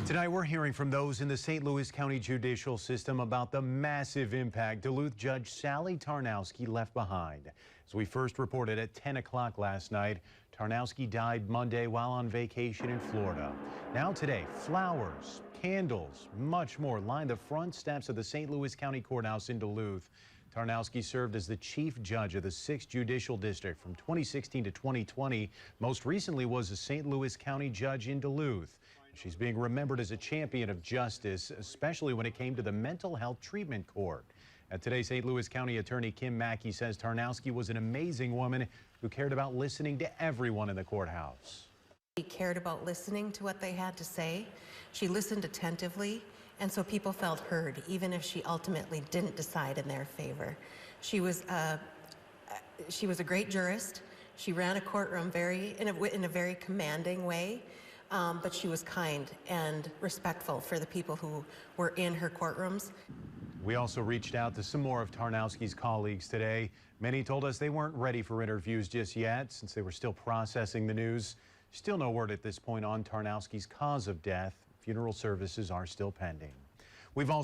Tonight, we're hearing from those in the St. Louis County judicial system about the massive impact Duluth Judge Sally Tarnowski left behind. As we first reported at 10 o'clock last night, Tarnowski died Monday while on vacation in Florida. Now today, flowers, candles, much more line the front steps of the St. Louis County Courthouse in Duluth. Tarnowski served as the chief judge of the 6th Judicial District from 2016 to 2020. Most recently was a St. Louis County judge in Duluth. She's being remembered as a champion of justice, especially when it came to the mental health treatment court. Today, St. Louis County Attorney Kim Mackey says Tarnowski was an amazing woman who cared about listening to everyone in the courthouse. She cared about listening to what they had to say. She listened attentively, and so people felt heard, even if she ultimately didn't decide in their favor. She was a great jurist. She ran a courtroom in a very commanding way, but she was kind and respectful for the people who were in her courtrooms. We also reached out to some more of Tarnowski's colleagues today. Many told us they weren't ready for interviews just yet since they were still processing the news. Still no word at this point on Tarnowski's cause of death. Funeral services are still pending. We've also